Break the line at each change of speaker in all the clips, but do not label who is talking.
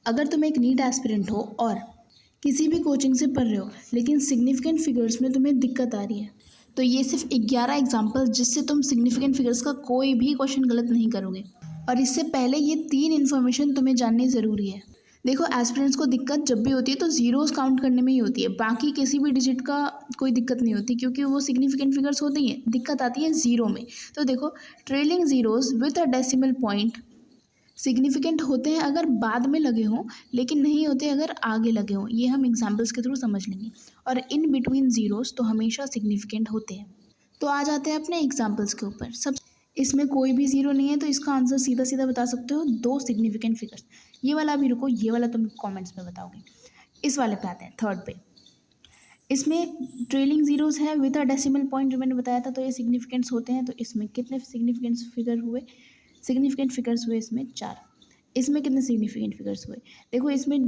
अगर तुम एक नीट एस्पिरेंट हो और किसी भी कोचिंग से पढ़ रहे हो लेकिन सिग्निफिकेंट फिगर्स में तुम्हें दिक्कत आ रही है, तो ये सिर्फ 11 एग्जाम्पल जिससे तुम सिग्निफिकेंट फिगर्स का कोई भी क्वेश्चन गलत नहीं करोगे। और इससे पहले ये 3 इन्फॉर्मेशन तुम्हें जाननी ज़रूरी है। देखो, एस्पिरेंट्स को दिक्कत जब भी होती है तो जीरोस काउंट करने में ही होती है, बाकी किसी भी डिजिट का कोई दिक्कत नहीं होती क्योंकि वो सिग्निफिकेंट फिगर्स होते ही हैं। दिक्कत आती है जीरो में। तो देखो, trailing zeros with a decimal point significant होते हैं अगर बाद में लगे हों, लेकिन नहीं होते अगर आगे लगे हों। ये हम एग्जाम्पल्स के थ्रू समझ लेंगे। और इन बिटवीन जीरोस तो हमेशा सिग्निफिकेंट होते हैं। तो आ जाते हैं अपने एग्जाम्पल्स के ऊपर। सब इसमें कोई भी जीरो नहीं है तो इसका आंसर सीधा सीधा बता सकते हो, 2 सिग्निफिकेंट फिगर्स। ये वाला भी रुको, ये वाला तुम कमेंट्स में बताओगे। इस वाले पे आते हैं, थर्ड पे। इसमें ट्रेलिंग जीरोस है विद अ डेसिमल पॉइंट जो मैंने बताया था, तो ये सिग्निफिकेंट्स होते हैं। तो इसमें कितने सिग्निफिकेंट फिगर हुए? सिग्निफिकेंट फिगर्स हुए इसमें 4। इसमें कितने सिग्निफिकेंट फिगर्स हुए? देखो, इसमें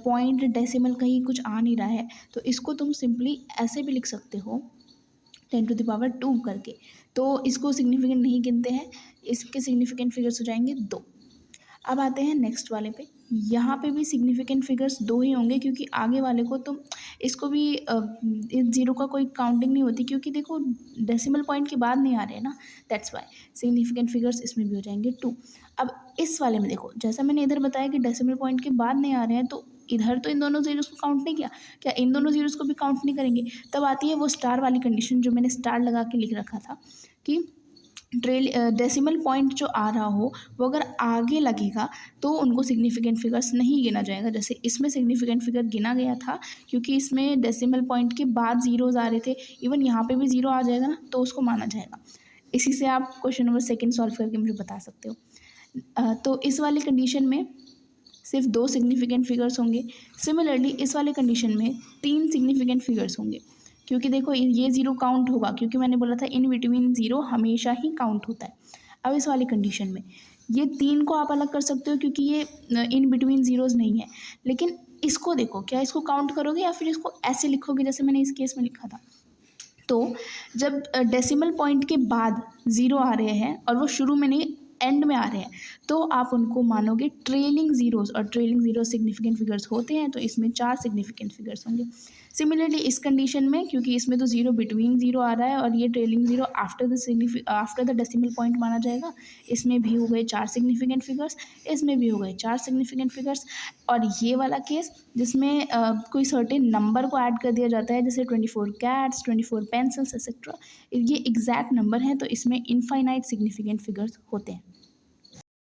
पॉइंट डेसिमल कहीं कुछ आ नहीं रहा है, तो इसको तुम सिंपली ऐसे भी लिख सकते हो, 10⁻² करके। तो इसको सिग्निफिकेंट नहीं गिनते हैं, इसके सिग्निफिकेंट फिगर्स हो जाएंगे 2। अब आते हैं नेक्स्ट वाले पे। यहाँ पे भी सिग्निफिकेंट फिगर्स 2 ही होंगे क्योंकि आगे वाले को तो इसको भी इस जीरो का कोई काउंटिंग नहीं होती क्योंकि देखो डेसिमल पॉइंट के बाद नहीं आ रहे हैं ना, दैट्स वाई सिग्निफिकेंट फिगर्स इसमें भी हो जाएंगे 2। अब इस वाले में देखो, जैसा मैंने इधर बताया कि डेसिमल पॉइंट के बाद नहीं आ रहे हैं, तो इधर तो इन दोनों जीरोस को काउंट नहीं किया, क्या इन दोनों जीरोस को भी काउंट नहीं करेंगे? तब आती है वो स्टार वाली कंडीशन जो मैंने स्टार लगा के लिख रखा था कि डेसिमल पॉइंट जो आ रहा हो वो अगर आगे लगेगा तो उनको सिग्निफिकेंट फिगर्स नहीं गिना जाएगा। जैसे इसमें सिग्निफिकेंट फिगर गिना गया था क्योंकि इसमें डेसिमल पॉइंट के बाद जीरोज आ रहे थे। इवन यहाँ पे भी जीरो आ जाएगा ना तो उसको माना जाएगा। इसी से आप क्वेश्चन नंबर 2 सॉल्व करके मुझे बता सकते हो। तो इस वाली कंडीशन में सिर्फ 2 सिग्निफिकेंट फिगर्स होंगे। सिमिलरली इस वाले कंडीशन में 3 सिग्निफिकेंट फिगर्स होंगे क्योंकि देखो ये ज़ीरो काउंट होगा क्योंकि मैंने बोला था इन बिटवीन ज़ीरो हमेशा ही काउंट होता है। अब इस वाली कंडीशन में ये 3 को आप अलग कर सकते हो क्योंकि ये इन बिटवीन ज़ीरोज़ नहीं है। लेकिन इसको देखो, क्या इसको काउंट करोगे या फिर इसको ऐसे लिखोगे जैसे मैंने इस केस में लिखा था? तो जब डेसिमल पॉइंट के बाद ज़ीरो आ रहे हैं और वो शुरू में नहीं एंड में आ रहे हैं, तो आप उनको मानोगे ट्रेलिंग ज़ीरोज़, और ट्रेलिंग ज़ीरो सिग्निफिकेंट फिगर्स होते हैं, तो इसमें 4 सिग्निफिकेंट फिगर्स होंगे। सिमिलरली इस कंडीशन में क्योंकि इसमें तो ज़ीरो बिटवीन ज़ीरो आ रहा है और ये trailing zero after the decimal point माना जाएगा, इसमें भी हो गए 4 सिग्निफिकेंट फिगर्स, इसमें भी हो गए 4 सिग्निफिकेंट फिगर्स। और ये वाला केस जिसमें कोई सर्टेन नंबर को ऐड कर दिया जाता है जैसे 24 कैट्स, 24 पेंसिल्स एक्सेट्रा, ये एग्जैक्ट नंबर हैं, तो इसमें इनफाइनाइट सिग्निफिकेंट फिगर्स होते हैं।